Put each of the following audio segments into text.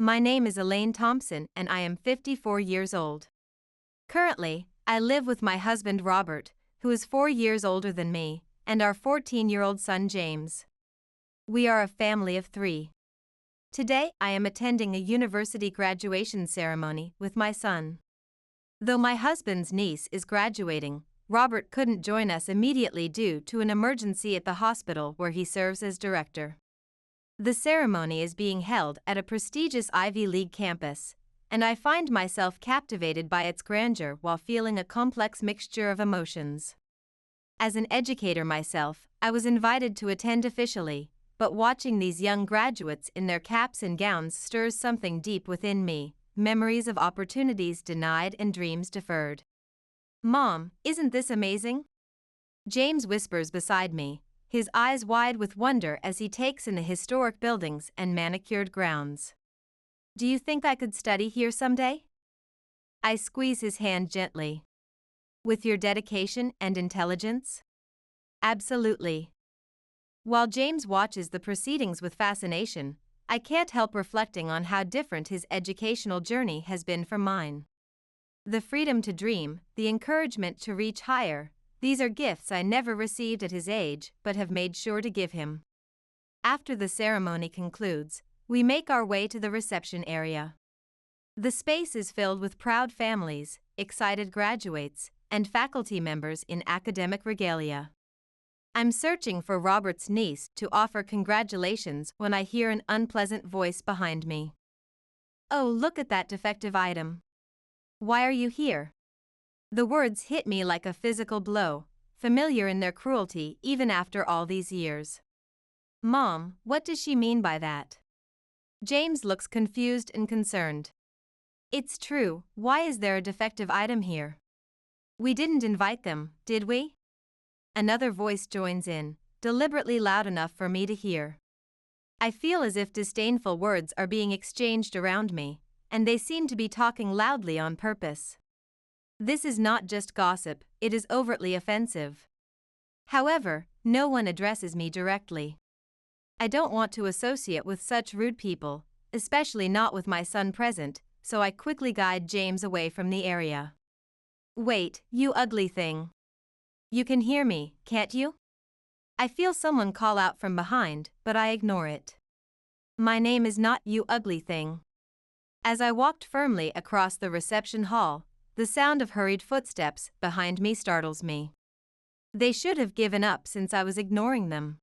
My name is Elaine Thompson and I am 54 years old. Currently, I live with my husband Robert, who is 4 years older than me, and our 14-year-old son James. We are a family of 3. Today, I am attending a university graduation ceremony with my son. Though my husband's niece is graduating, Robert couldn't join us immediately due to an emergency at the hospital where he serves as director. The ceremony is being held at a prestigious Ivy League campus, and I find myself captivated by its grandeur while feeling a complex mixture of emotions. As an educator myself, I was invited to attend officially, but watching these young graduates in their caps and gowns stirs something deep within me, memories of opportunities denied and dreams deferred. "Mom, isn't this amazing?" James whispers beside me, his eyes wide with wonder as he takes in the historic buildings and manicured grounds. "Do you think I could study here someday?" I squeeze his hand gently. "With your dedication and intelligence?" "Absolutely." While James watches the proceedings with fascination, I can't help reflecting on how different his educational journey has been from mine. The freedom to dream, the encouragement to reach higher, these are gifts I never received at his age but have made sure to give him. After the ceremony concludes, we make our way to the reception area. The space is filled with proud families, excited graduates, and faculty members in academic regalia. I'm searching for Robert's niece to offer congratulations when I hear an unpleasant voice behind me. "Oh, look at that defective item. Why are you here?" The words hit me like a physical blow, familiar in their cruelty even after all these years. "Mom, what does she mean by that?" James looks confused and concerned. "It's true, why is there a defective item here? We didn't invite them, did we?" Another voice joins in, deliberately loud enough for me to hear. I feel as if disdainful words are being exchanged around me, and they seem to be talking loudly on purpose. This is not just gossip, it is overtly offensive. However, no one addresses me directly. I don't want to associate with such rude people, especially not with my son present, so I quickly guide James away from the area. "Wait, you ugly thing. You can hear me, can't you?" I feel someone call out from behind, but I ignore it. My name is not "you ugly thing." As I walked firmly across the reception hall, the sound of hurried footsteps behind me startles me. They should have given up since I was ignoring them.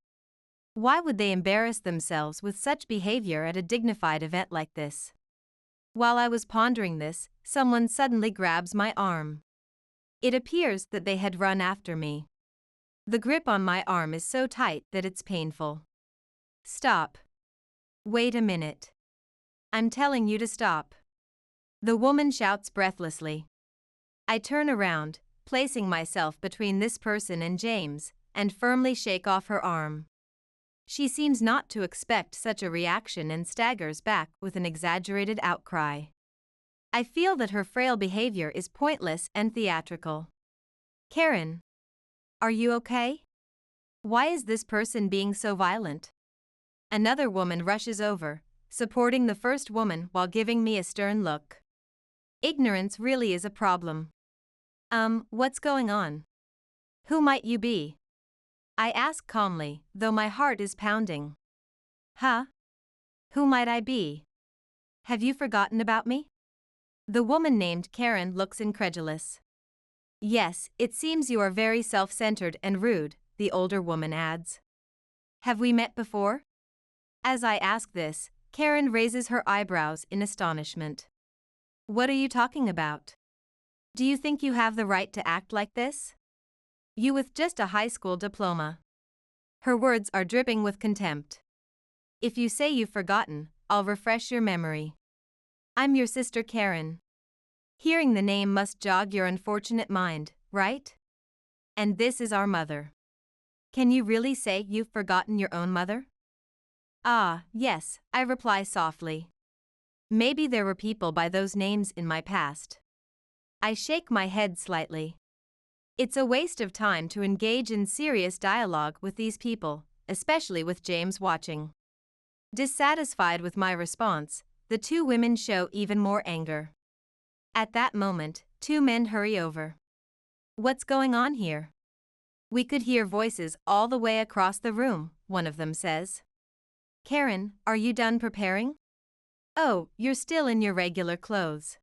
Why would they embarrass themselves with such behavior at a dignified event like this? While I was pondering this, someone suddenly grabs my arm. It appears that they had run after me. The grip on my arm is so tight that it's painful. "Stop. Wait a minute. I'm telling you to stop." The woman shouts breathlessly. I turn around, placing myself between this person and James, and firmly shake off her arm. She seems not to expect such a reaction and staggers back with an exaggerated outcry. I feel that her frail behavior is pointless and theatrical. "Karen, are you okay? Why is this person being so violent?" Another woman rushes over, supporting the first woman while giving me a stern look. Ignorance really is a problem. What's going on? Who might you be?" I ask calmly, though my heart is pounding. "Huh? Who might I be? Have you forgotten about me?" The woman named Karen looks incredulous. "Yes, it seems you are very self-centered and rude," the older woman adds. "Have we met before?" As I ask this, Karen raises her eyebrows in astonishment. "What are you talking about? Do you think you have the right to act like this? You with just a high school diploma." Her words are dripping with contempt. "If you say you've forgotten, I'll refresh your memory. I'm your sister Karen. Hearing the name must jog your unfortunate mind, right? And this is our mother. Can you really say you've forgotten your own mother?" "Ah, yes," I reply softly. Maybe there were people by those names in my past. I shake my head slightly. It's a waste of time to engage in serious dialogue with these people, especially with James watching. Dissatisfied with my response, the two women show even more anger. At that moment, two men hurry over. "What's going on here?" "We could hear voices all the way across the room," one of them says. "Karen, are you done preparing?" "Oh, you're still in your regular clothes."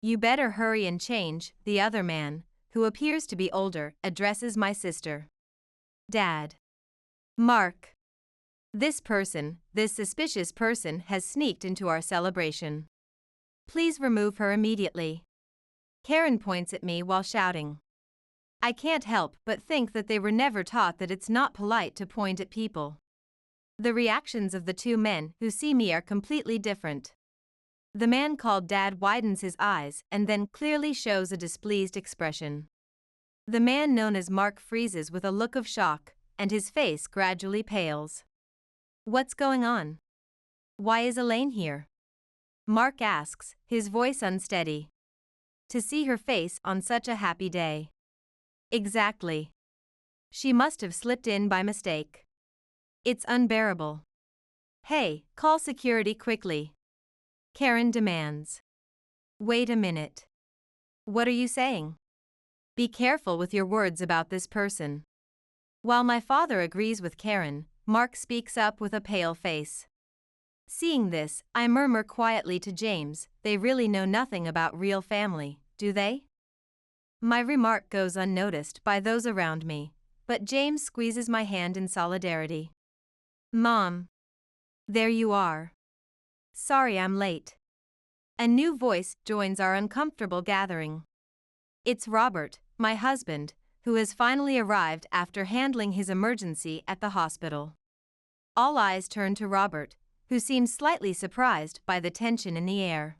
"You better hurry and change," the other man, who appears to be older, addresses my sister. "Dad." "Mark. This suspicious person has sneaked into our celebration. Please remove her immediately." Karen points at me while shouting. I can't help but think that they were never taught that it's not polite to point at people. The reactions of the two men who see me are completely different. The man called Dad widens his eyes and then clearly shows a displeased expression. The man known as Mark freezes with a look of shock, and his face gradually pales. "What's going on? Why is Elaine here?" Mark asks, his voice unsteady. "To see her face on such a happy day." "Exactly. She must have slipped in by mistake. It's unbearable." "Hey, call security quickly," Karen demands. "Wait a minute. What are you saying? Be careful with your words about this person." While my father agrees with Karen, Mark speaks up with a pale face. Seeing this, I murmur quietly to James, "They really know nothing about real family, do they?" My remark goes unnoticed by those around me, but James squeezes my hand in solidarity. "Mom. There you are. Sorry I'm late." A new voice joins our uncomfortable gathering. It's Robert, my husband, who has finally arrived after handling his emergency at the hospital. All eyes turn to Robert, who seems slightly surprised by the tension in the air.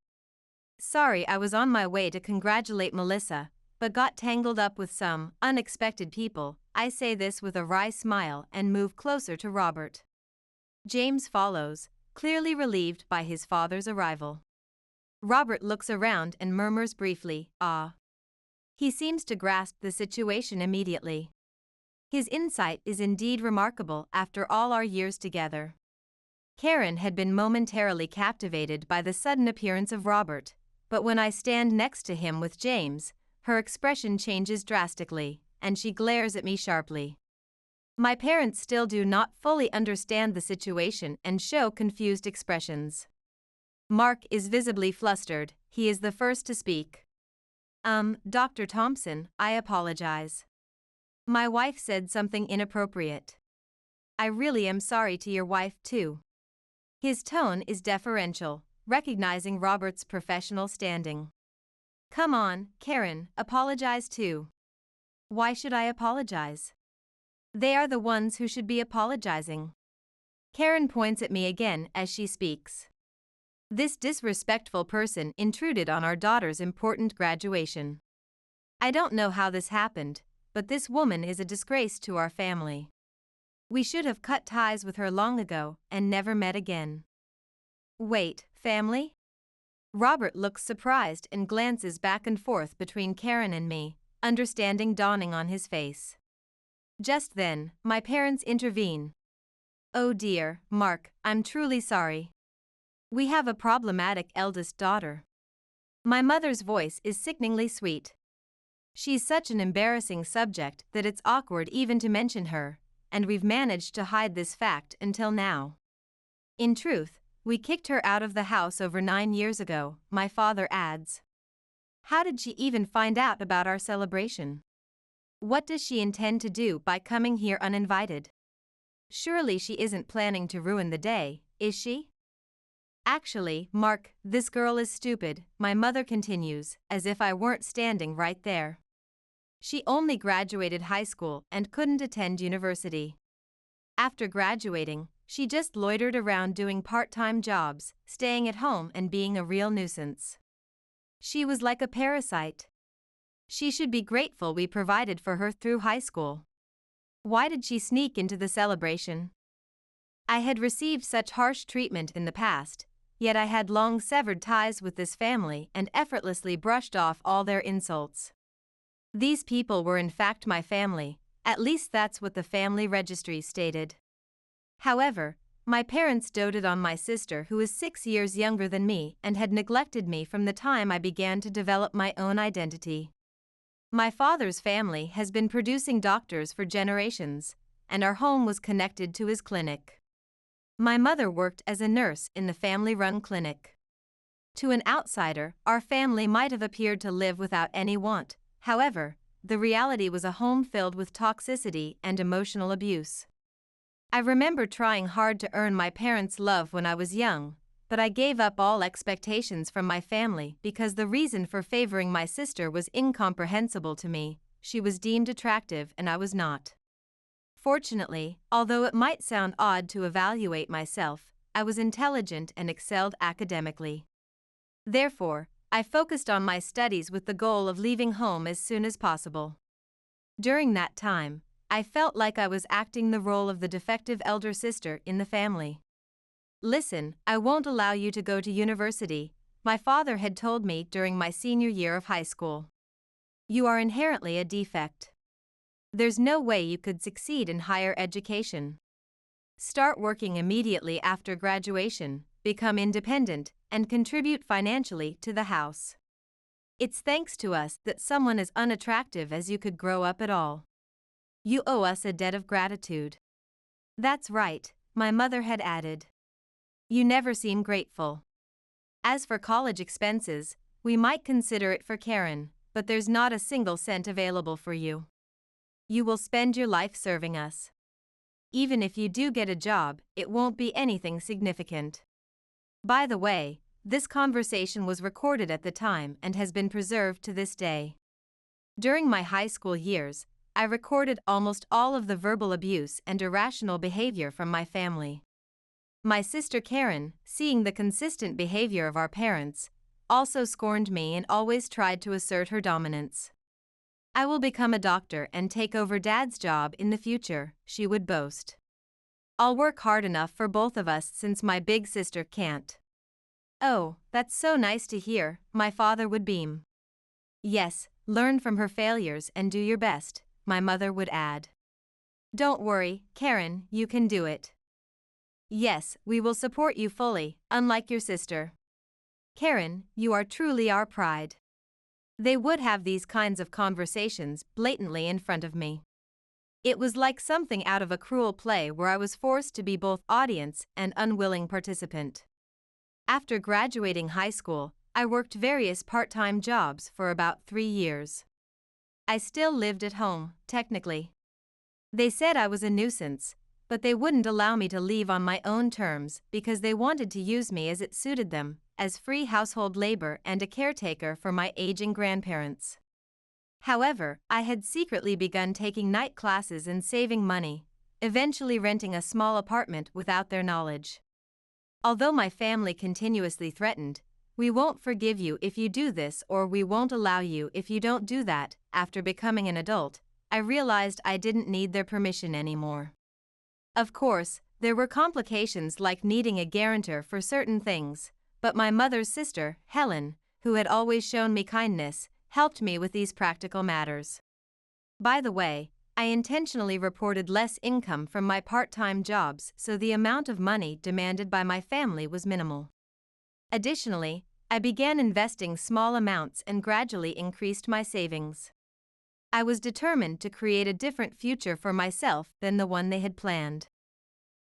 "Sorry, I was on my way to congratulate Melissa, but got tangled up with some unexpected people." I say this with a wry smile and move closer to Robert. James follows, clearly relieved by his father's arrival. Robert looks around and murmurs briefly, "Ah." He seems to grasp the situation immediately. His insight is indeed remarkable after all our years together. Karen had been momentarily captivated by the sudden appearance of Robert, but when I stand next to him with James, her expression changes drastically, and she glares at me sharply. My parents still do not fully understand the situation and show confused expressions. Mark is visibly flustered. He is the first to speak. Dr. Thompson, I apologize. My wife said something inappropriate. I really am sorry to your wife, too." His tone is deferential, recognizing Robert's professional standing. "Come on, Karen, apologize too." "Why should I apologize? They are the ones who should be apologizing." Karen points at me again as she speaks. This disrespectful person intruded on our daughter's important graduation. I don't know how this happened, but this woman is a disgrace to our family. We should have cut ties with her long ago and never met again. "Wait, family?" Robert looks surprised and glances back and forth between Karen and me, understanding dawning on his face. Just then, my parents intervene. "Oh dear, Mark, I'm truly sorry. We have a problematic eldest daughter." My mother's voice is sickeningly sweet. "She's such an embarrassing subject that it's awkward even to mention her, and we've managed to hide this fact until now. In truth, we kicked her out of the house over 9 years ago," my father adds. "How did she even find out about our celebration? What does she intend to do by coming here uninvited? Surely she isn't planning to ruin the day, is she?" "Actually, Mark, this girl is stupid," my mother continues, as if I weren't standing right there. "She only graduated high school and couldn't attend university. After graduating, she just loitered around doing part-time jobs, staying at home and being a real nuisance. She was like a parasite. She should be grateful we provided for her through high school. Why did she sneak into the celebration?" I had received such harsh treatment in the past, yet I had long severed ties with this family and effortlessly brushed off all their insults. These people were in fact my family, at least that's what the family registry stated. However, My parents doted on my sister, who is 6 years younger than me and had neglected me from the time I began to develop my own identity. My father's family has been producing doctors for generations, and our home was connected to his clinic. My mother worked as a nurse in the family-run clinic. To an outsider, our family might have appeared to live without any want. However, the reality was a home filled with toxicity and emotional abuse. I remember trying hard to earn my parents' love when I was young, but I gave up all expectations from my family because the reason for favoring my sister was incomprehensible to me. She was deemed attractive and I was not. Fortunately, although it might sound odd to evaluate myself, I was intelligent and excelled academically. Therefore, I focused on my studies with the goal of leaving home as soon as possible. During that time, I felt like I was acting the role of the defective elder sister in the family. "Listen, I won't allow you to go to university," my father had told me during my senior year of high school. "You are inherently a defect. There's no way you could succeed in higher education. Start working immediately after graduation, become independent, and contribute financially to the house. It's thanks to us that someone as unattractive as you could grow up at all. You owe us a debt of gratitude." "That's right," my mother had added. "You never seem grateful. As for college expenses, we might consider it for Karen, but there's not a single cent available for you. You will spend your life serving us. Even if you do get a job, it won't be anything significant." By the way, this conversation was recorded at the time and has been preserved to this day. During my high school years, I recorded almost all of the verbal abuse and irrational behavior from my family. My sister Karen, seeing the consistent behavior of our parents, also scorned me and always tried to assert her dominance. "I will become a doctor and take over Dad's job in the future," she would boast. "I'll work hard enough for both of us since my big sister can't." "Oh, that's so nice to hear," my father would beam. "Yes, learn from her failures and do your best," my mother would add. "Don't worry, Karen, you can do it. Yes, we will support you fully, unlike your sister. Karen, you are truly our pride." They would have these kinds of conversations blatantly in front of me. It was like something out of a cruel play where I was forced to be both audience and unwilling participant. After graduating high school, I worked various part-time jobs for about 3 years. I still lived at home, technically. They said I was a nuisance, but they wouldn't allow me to leave on my own terms because they wanted to use me as it suited them, as free household labor and a caretaker for my aging grandparents. However, I had secretly begun taking night classes and saving money, eventually renting a small apartment without their knowledge. Although my family continuously threatened, "We won't forgive you if you do this," or "We won't allow you if you don't do that," after becoming an adult, I realized I didn't need their permission anymore. Of course, there were complications like needing a guarantor for certain things, but my mother's sister, Helen, who had always shown me kindness, helped me with these practical matters. By the way, I intentionally reported less income from my part-time jobs so the amount of money demanded by my family was minimal. Additionally, I began investing small amounts and gradually increased my savings. I was determined to create a different future for myself than the one they had planned.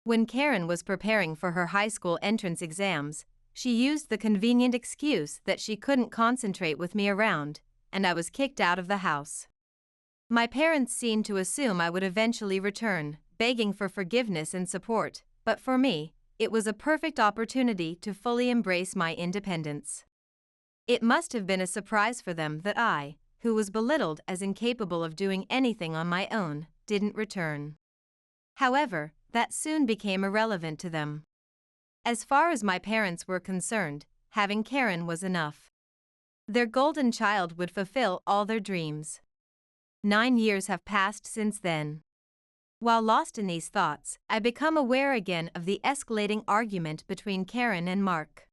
When Karen was preparing for her high school entrance exams, she used the convenient excuse that she couldn't concentrate with me around, and I was kicked out of the house. My parents seemed to assume I would eventually return, begging for forgiveness and support, but for me, it was a perfect opportunity to fully embrace my independence. It must have been a surprise for them that I, who was belittled as incapable of doing anything on my own, didn't return. However, that soon became irrelevant to them. As far as my parents were concerned, having Karen was enough. Their golden child would fulfill all their dreams. 9 years have passed since then. While lost in these thoughts, I become aware again of the escalating argument between Karen and Mark.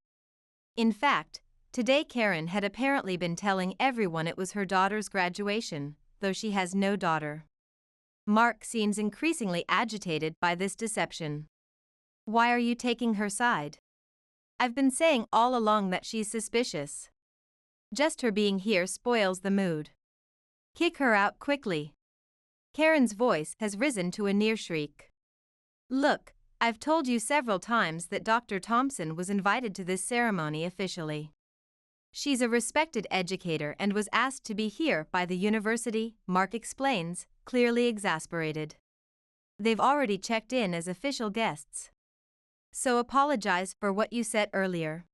In fact, today Karen had apparently been telling everyone it was her daughter's graduation, though she has no daughter. Mark seems increasingly agitated by this deception. Why are you taking her side? I've been saying all along that she's suspicious. Just her being here spoils the mood. Kick her out quickly. Karen's voice has risen to a near shriek. Look, I've told you several times that Dr. Thompson was invited to this ceremony officially. She's a respected educator and was asked to be here by the university, Mark explains, clearly exasperated. They've already checked in as official guests. So apologize for what you said earlier.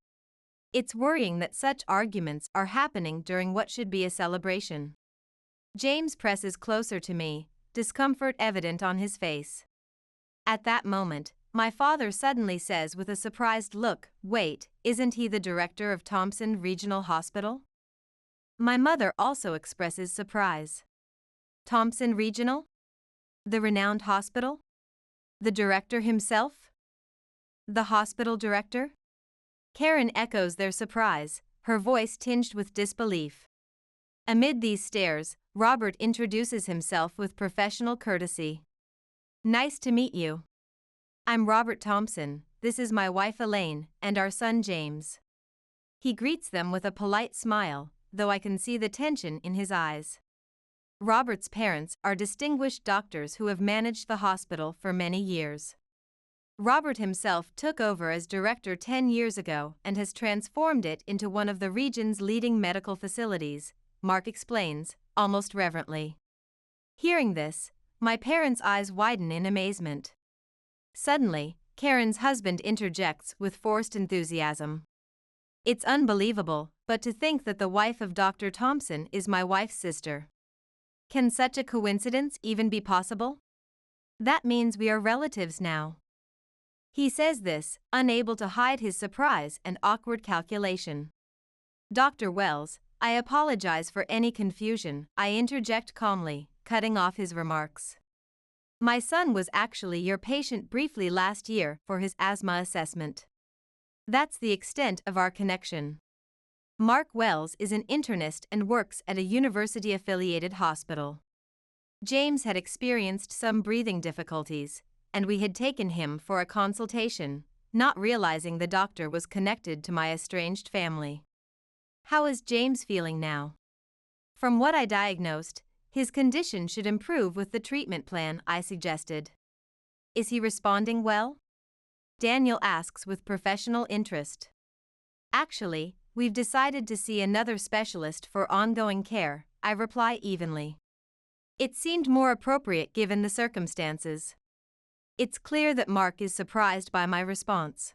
It's worrying that such arguments are happening during what should be a celebration. James presses closer to me, discomfort evident on his face. At that moment, my father suddenly says with a surprised look, "Wait, isn't he the director of Thompson Regional Hospital?" My mother also expresses surprise. Thompson Regional? The renowned hospital? The director himself? The hospital director? Karen echoes their surprise, her voice tinged with disbelief. Amid these stares, Robert introduces himself with professional courtesy. Nice to meet you. I'm Robert Thompson, this is my wife Elaine, and our son James. He greets them with a polite smile, though I can see the tension in his eyes. Robert's parents are distinguished doctors who have managed the hospital for many years. Robert himself took over as director 10 years ago and has transformed it into one of the region's leading medical facilities, Mark explains, almost reverently. Hearing this, my parents' eyes widen in amazement. Suddenly, Karen's husband interjects with forced enthusiasm. It's unbelievable, but to think that the wife of Dr. Thompson is my wife's sister. Can such a coincidence even be possible? That means we are relatives now. He says this, unable to hide his surprise and awkward calculation. Dr. Wells, I apologize for any confusion, I interject calmly, cutting off his remarks. My son was actually your patient briefly last year for his asthma assessment. That's the extent of our connection. Mark Wells is an internist and works at a university-affiliated hospital. James had experienced some breathing difficulties, and we had taken him for a consultation, not realizing the doctor was connected to my estranged family. How is James feeling now? From what I diagnosed, his condition should improve with the treatment plan I suggested. Is he responding well? Daniel asks with professional interest. Actually, we've decided to see another specialist for ongoing care, I reply evenly. It seemed more appropriate given the circumstances. It's clear that Mark is surprised by my response.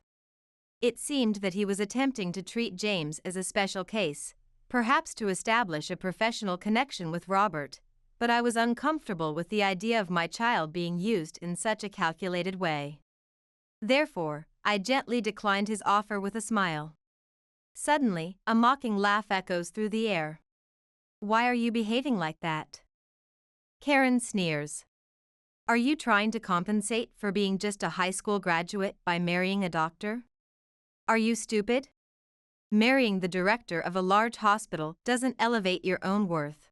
It seemed that he was attempting to treat James as a special case, perhaps to establish a professional connection with Robert, but I was uncomfortable with the idea of my child being used in such a calculated way. Therefore, I gently declined his offer with a smile. Suddenly, a mocking laugh echoes through the air. Why are you behaving like that? Karen sneers. Are you trying to compensate for being just a high school graduate by marrying a doctor? Are you stupid? Marrying the director of a large hospital doesn't elevate your own worth.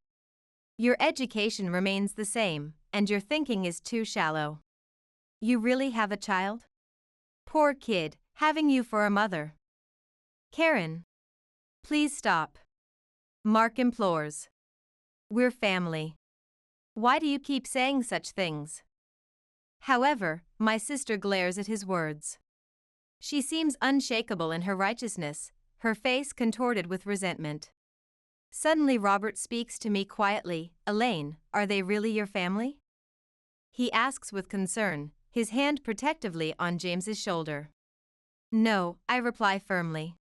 Your education remains the same, and your thinking is too shallow. You really have a child? Poor kid, having you for a mother. Karen. Please stop. Mark implores. We're family. Why do you keep saying such things? However, my sister glares at his words. She seems unshakable in her righteousness, her face contorted with resentment. Suddenly Robert speaks to me quietly, Elaine, are they really your family? He asks with concern, his hand protectively on James's shoulder. No, I reply firmly.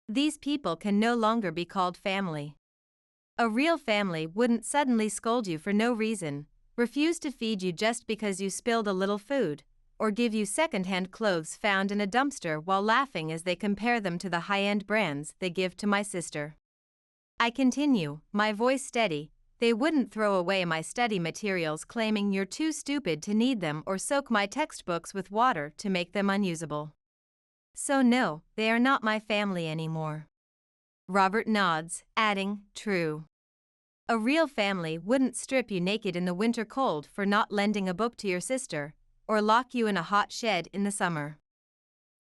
These people can no longer be called family. A real family wouldn't suddenly scold you for no reason, refuse to feed you just because you spilled a little food, or give you second-hand clothes found in a dumpster while laughing as they compare them to the high-end brands they give to my sister. I continue, my voice steady, they wouldn't throw away my study materials claiming you're too stupid to need them or soak my textbooks with water to make them unusable. So no, they are not my family anymore. Robert nods, adding, true. A real family wouldn't strip you naked in the winter cold for not lending a book to your sister, or lock you in a hot shed in the summer.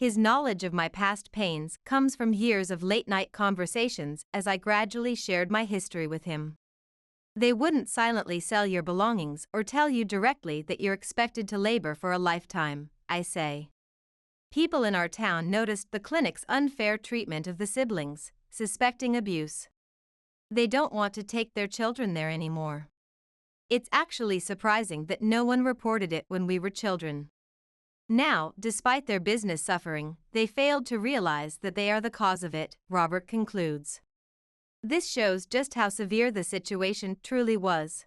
His knowledge of my past pains comes from years of late-night conversations as I gradually shared my history with him. They wouldn't silently sell your belongings or tell you directly that you're expected to labor for a lifetime, I say. People in our town noticed the clinic's unfair treatment of the siblings, suspecting abuse. They don't want to take their children there anymore. It's actually surprising that no one reported it when we were children. Now, despite their business suffering, they failed to realize that they are the cause of it, Robert concludes. This shows just how severe the situation truly was.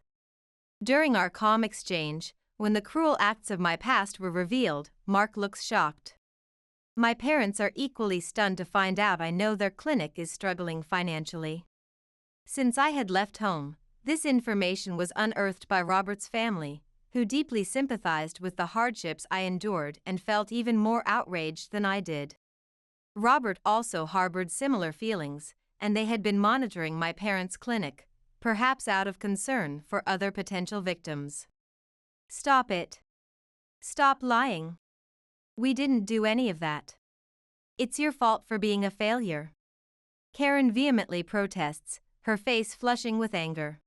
During our calm exchange, when the cruel acts of my past were revealed, Mark looks shocked. My parents are equally stunned to find out I know their clinic is struggling financially. Since I had left home, this information was unearthed by Robert's family, who deeply sympathized with the hardships I endured and felt even more outraged than I did. Robert also harbored similar feelings, and they had been monitoring my parents' clinic, perhaps out of concern for other potential victims. Stop it. Stop lying. We didn't do any of that. It's your fault for being a failure. Karen vehemently protests, her face flushing with anger.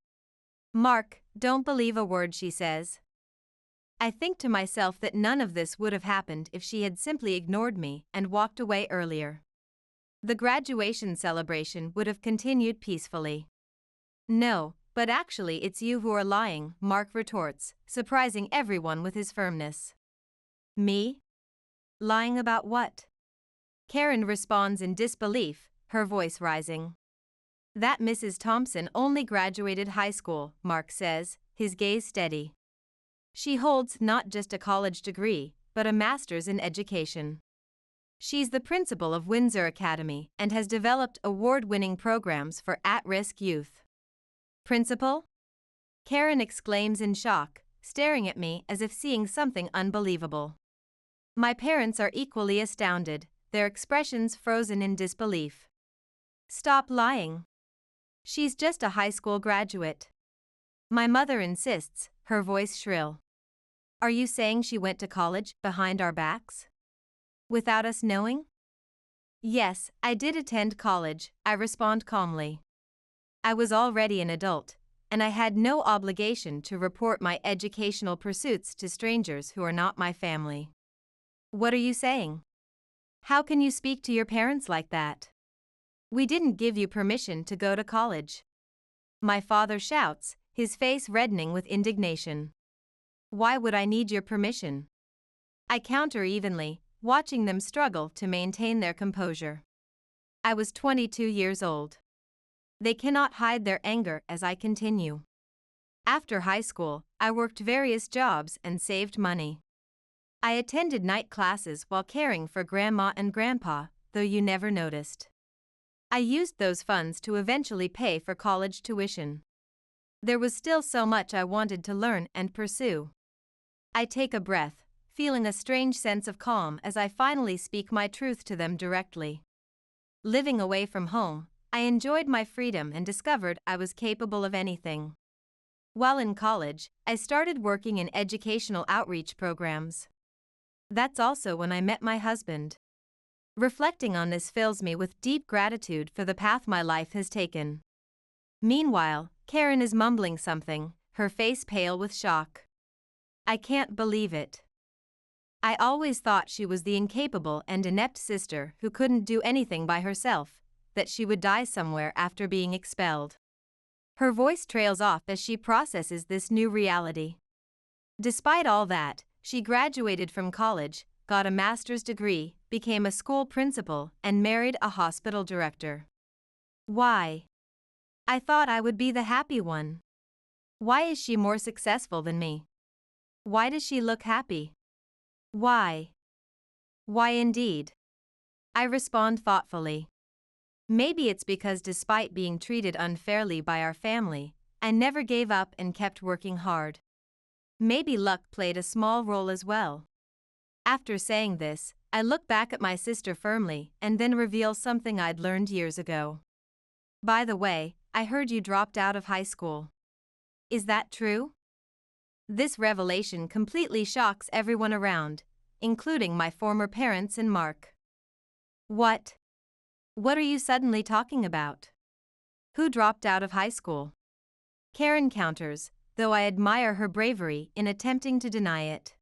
Mark, don't believe a word she says. I think to myself that none of this would have happened if she had simply ignored me and walked away earlier. The graduation celebration would have continued peacefully. No, but actually it's you who are lying, Mark retorts, surprising everyone with his firmness. Me? Lying about what? Karen responds in disbelief, her voice rising. That Mrs. Thompson only graduated high school, Mark says, his gaze steady. She holds not just a college degree, but a master's in education. She's the principal of Windsor Academy and has developed award-winning programs for at-risk youth. Principal? Karen exclaims in shock, staring at me as if seeing something unbelievable. My parents are equally astounded, their expressions frozen in disbelief. Stop lying. She's just a high school graduate. My mother insists, her voice shrill. Are you saying she went to college behind our backs? Without us knowing? Yes, I did attend college, I respond calmly. I was already an adult, and I had no obligation to report my educational pursuits to strangers who are not my family. What are you saying? How can you speak to your parents like that? We didn't give you permission to go to college. My father shouts, his face reddening with indignation. Why would I need your permission? I counter evenly, watching them struggle to maintain their composure. I was 22 years old. They cannot hide their anger as I continue. After high school, I worked various jobs and saved money. I attended night classes while caring for Grandma and Grandpa, though you never noticed. I used those funds to eventually pay for college tuition. There was still so much I wanted to learn and pursue. I take a breath, feeling a strange sense of calm as I finally speak my truth to them directly. Living away from home, I enjoyed my freedom and discovered I was capable of anything. While in college, I started working in educational outreach programs. That's also when I met my husband. Reflecting on this fills me with deep gratitude for the path my life has taken. Meanwhile, Karen is mumbling something, her face pale with shock. I can't believe it. I always thought she was the incapable and inept sister who couldn't do anything by herself, that she would die somewhere after being expelled. Her voice trails off as she processes this new reality. Despite all that, she graduated from college, got a master's degree, became a school principal, and married a hospital director. Why? I thought I would be the happy one. Why is she more successful than me? Why does she look happy? Why? Why indeed? I respond thoughtfully. Maybe it's because despite being treated unfairly by our family, I never gave up and kept working hard. Maybe luck played a small role as well. After saying this, I look back at my sister firmly and then reveal something I'd learned years ago. By the way, I heard you dropped out of high school. Is that true? This revelation completely shocks everyone around, including my former parents and Mark. What? What are you suddenly talking about? Who dropped out of high school? Karen counters, though I admire her bravery in attempting to deny it.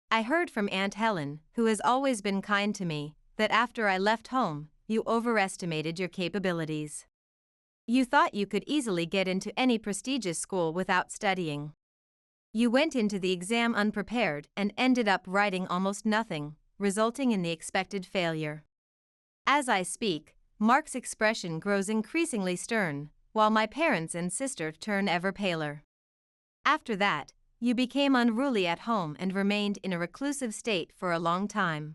I heard from Aunt Helen, who has always been kind to me, that after I left home, you overestimated your capabilities. You thought you could easily get into any prestigious school without studying. You went into the exam unprepared and ended up writing almost nothing, resulting in the expected failure. As I speak, Mark's expression grows increasingly stern, while my parents and sister turn ever paler. After that, you became unruly at home and remained in a reclusive state for a long time.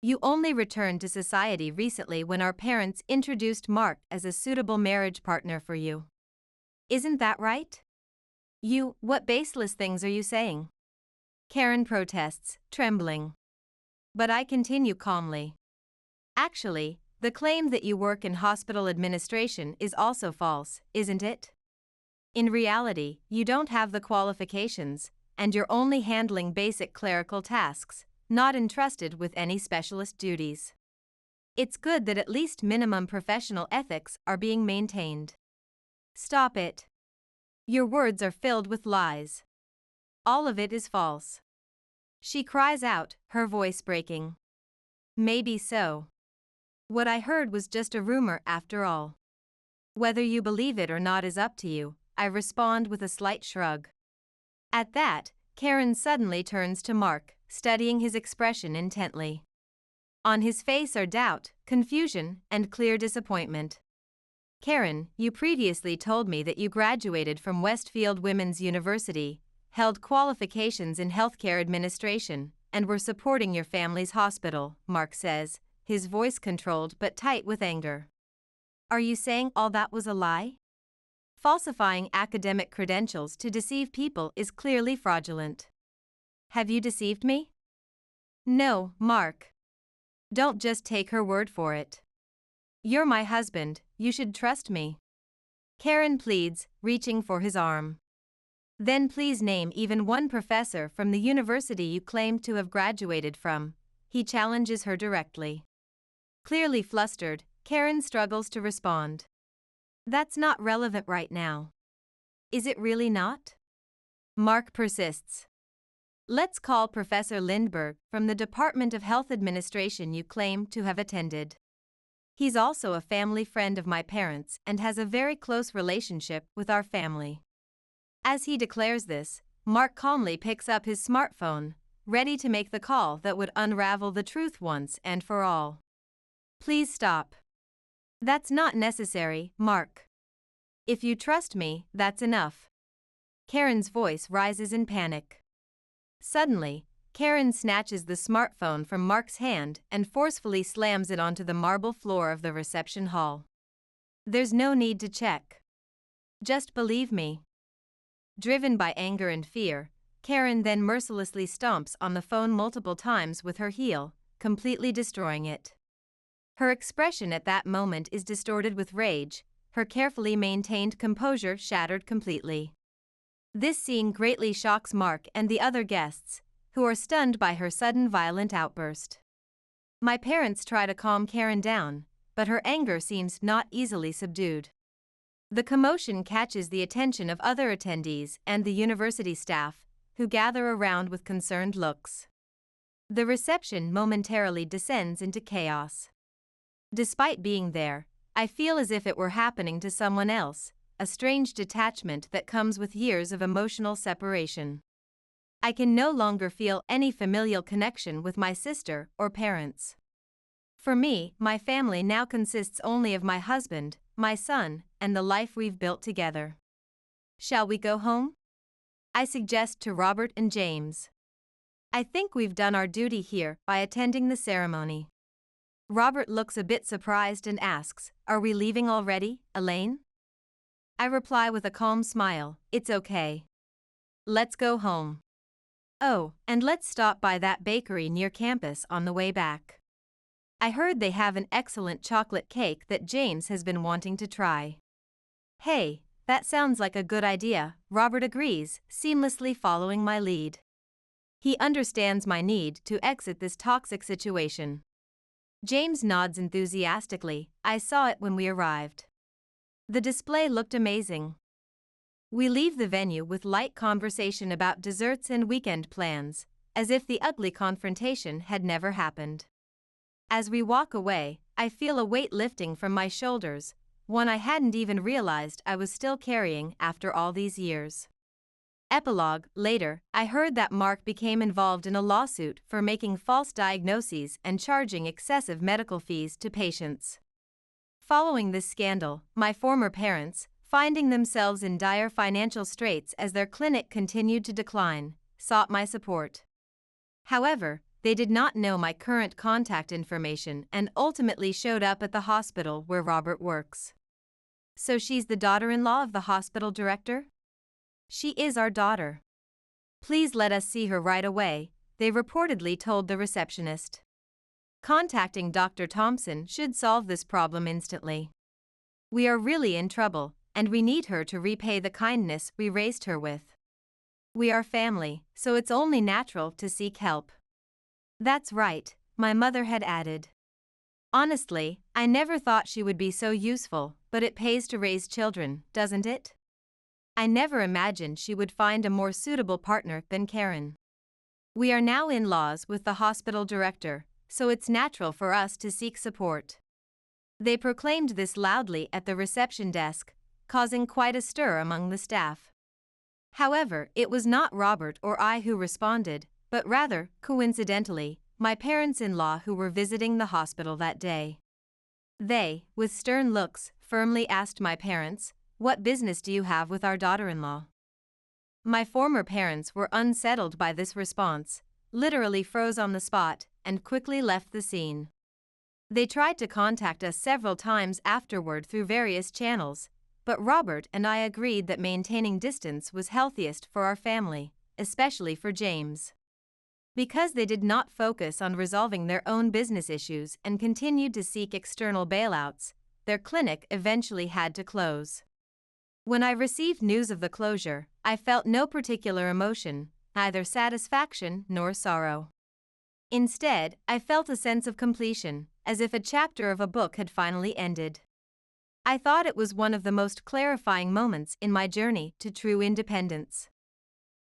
You only returned to society recently when our parents introduced Mark as a suitable marriage partner for you. Isn't that right? What baseless things are you saying? Karen protests, trembling. But I continue calmly. Actually, the claim that you work in hospital administration is also false, isn't it? In reality, you don't have the qualifications, and you're only handling basic clerical tasks, not entrusted with any specialist duties. It's good that at least minimum professional ethics are being maintained. Stop it. Your words are filled with lies. All of it is false. She cries out, her voice breaking. Maybe so. What I heard was just a rumor after all. Whether you believe it or not is up to you, I respond with a slight shrug. At that, Karen suddenly turns to Mark, studying his expression intently. On his face are doubt, confusion, and clear disappointment. Karen, you previously told me that you graduated from Westfield Women's University, held qualifications in healthcare administration, and were supporting your family's hospital, Mark says, his voice controlled but tight with anger. Are you saying all that was a lie? Falsifying academic credentials to deceive people is clearly fraudulent. Have you deceived me? No, Mark. Don't just take her word for it. You're my husband, you should trust me. Karen pleads, reaching for his arm. Then please name even one professor from the university you claim to have graduated from, he challenges her directly. Clearly flustered, Karen struggles to respond. That's not relevant right now. Is it really not? Mark persists. Let's call Professor Lindbergh from the Department of Health Administration you claim to have attended. He's also a family friend of my parents and has a very close relationship with our family. As he declares this, Mark calmly picks up his smartphone, ready to make the call that would unravel the truth once and for all. Please stop. That's not necessary, Mark. If you trust me, that's enough. Karen's voice rises in panic. Suddenly, Karen snatches the smartphone from Mark's hand and forcefully slams it onto the marble floor of the reception hall. There's no need to check. Just believe me. Driven by anger and fear, Karen then mercilessly stomps on the phone multiple times with her heel, completely destroying it. Her expression at that moment is distorted with rage, her carefully maintained composure shattered completely. This scene greatly shocks Mark and the other guests, who are stunned by her sudden violent outburst. My parents try to calm Karen down, but her anger seems not easily subdued. The commotion catches the attention of other attendees and the university staff, who gather around with concerned looks. The reception momentarily descends into chaos. Despite being there, I feel as if it were happening to someone else, a strange detachment that comes with years of emotional separation. I can no longer feel any familial connection with my sister or parents. For me, my family now consists only of my husband, my son, and the life we've built together. Shall we go home? I suggest to Robert and James. I think we've done our duty here by attending the ceremony. Robert looks a bit surprised and asks, "Are we leaving already, Elaine?" I reply with a calm smile, "It's okay. Let's go home. Oh, and let's stop by that bakery near campus on the way back. I heard they have an excellent chocolate cake that James has been wanting to try." Hey, that sounds like a good idea, Robert agrees, seamlessly following my lead. He understands my need to exit this toxic situation. James nods enthusiastically. I saw it when we arrived. The display looked amazing. We leave the venue with light conversation about desserts and weekend plans, as if the ugly confrontation had never happened. As we walk away, I feel a weight lifting from my shoulders, one I hadn't even realized I was still carrying after all these years. Epilogue. Later, I heard that Mark became involved in a lawsuit for making false diagnoses and charging excessive medical fees to patients. Following this scandal, my former parents, finding themselves in dire financial straits as their clinic continued to decline, sought my support. However, they did not know my current contact information and ultimately showed up at the hospital where Robert works. So she's the daughter-in-law of the hospital director? She is our daughter. Please let us see her right away, they reportedly told the receptionist. Contacting Dr. Thompson should solve this problem instantly. We are really in trouble, and we need her to repay the kindness we raised her with. We are family, so it's only natural to seek help. That's right, my mother had added. Honestly, I never thought she would be so useful, but it pays to raise children, doesn't it? I never imagined she would find a more suitable partner than Karen. We are now in-laws with the hospital director, so it's natural for us to seek support. They proclaimed this loudly at the reception desk, causing quite a stir among the staff. However, it was not Robert or I who responded, but rather, coincidentally, my parents-in-law who were visiting the hospital that day. They, with stern looks, firmly asked my parents, "What business do you have with our daughter-in-law?" My former parents were unsettled by this response, literally froze on the spot, and quickly left the scene. They tried to contact us several times afterward through various channels, but Robert and I agreed that maintaining distance was healthiest for our family, especially for James. Because they did not focus on resolving their own business issues and continued to seek external bailouts, their clinic eventually had to close. When I received news of the closure, I felt no particular emotion, neither satisfaction nor sorrow. Instead, I felt a sense of completion, as if a chapter of a book had finally ended. I thought it was one of the most clarifying moments in my journey to true independence.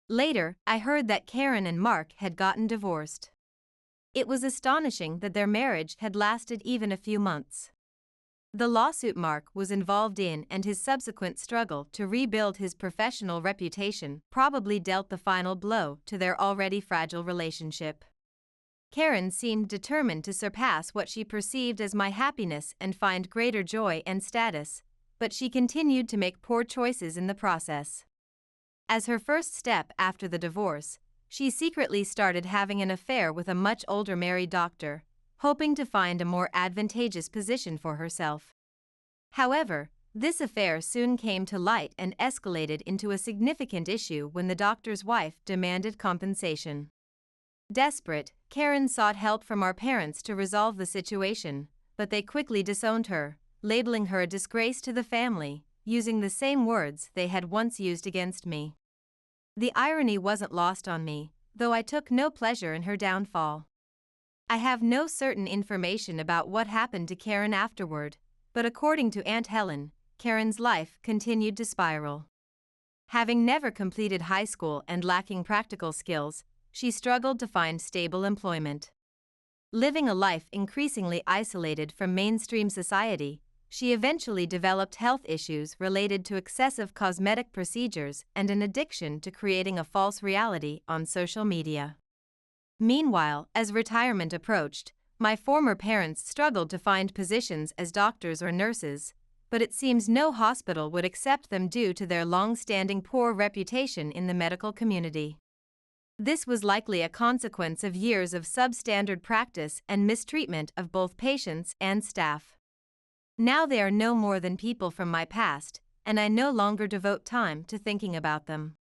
Later, I heard that Karen and Mark had gotten divorced. It was astonishing that their marriage had lasted even a few months. The lawsuit Mark was involved in and his subsequent struggle to rebuild his professional reputation probably dealt the final blow to their already fragile relationship. Karen seemed determined to surpass what she perceived as my happiness and find greater joy and status, but she continued to make poor choices in the process. As her first step after the divorce, she secretly started having an affair with a much older married doctor, hoping to find a more advantageous position for herself. However, this affair soon came to light and escalated into a significant issue when the doctor's wife demanded compensation. Desperate, Karen sought help from our parents to resolve the situation, but they quickly disowned her, labeling her a disgrace to the family, using the same words they had once used against me. The irony wasn't lost on me, though I took no pleasure in her downfall. I have no certain information about what happened to Karen afterward, but according to Aunt Helen, Karen's life continued to spiral. Having never completed high school and lacking practical skills, she struggled to find stable employment. Living a life increasingly isolated from mainstream society, she eventually developed health issues related to excessive cosmetic procedures and an addiction to creating a false reality on social media. Meanwhile, as retirement approached, my former parents struggled to find positions as doctors or nurses, but it seems no hospital would accept them due to their long-standing poor reputation in the medical community. This was likely a consequence of years of substandard practice and mistreatment of both patients and staff. Now they are no more than people from my past, and I no longer devote time to thinking about them.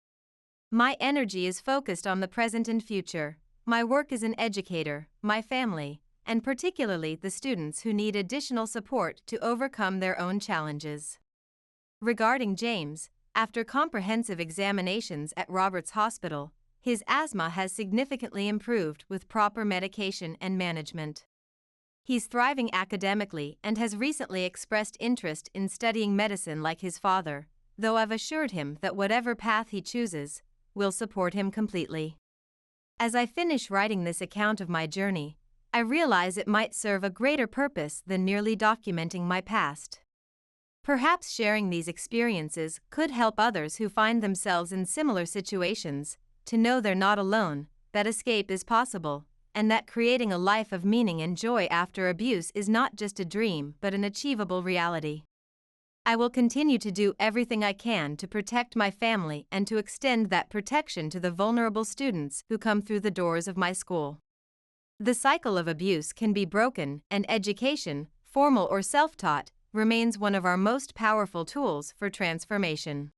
My energy is focused on the present and future, my work as an educator, my family, and particularly the students who need additional support to overcome their own challenges. Regarding James, after comprehensive examinations at Robert's Hospital, his asthma has significantly improved with proper medication and management. He's thriving academically and has recently expressed interest in studying medicine like his father, though I've assured him that whatever path he chooses, we'll support him completely. As I finish writing this account of my journey, I realize it might serve a greater purpose than merely documenting my past. Perhaps sharing these experiences could help others who find themselves in similar situations to know they're not alone, that escape is possible, and that creating a life of meaning and joy after abuse is not just a dream but an achievable reality. I will continue to do everything I can to protect my family and to extend that protection to the vulnerable students who come through the doors of my school. The cycle of abuse can be broken, and education, formal or self-taught, remains one of our most powerful tools for transformation.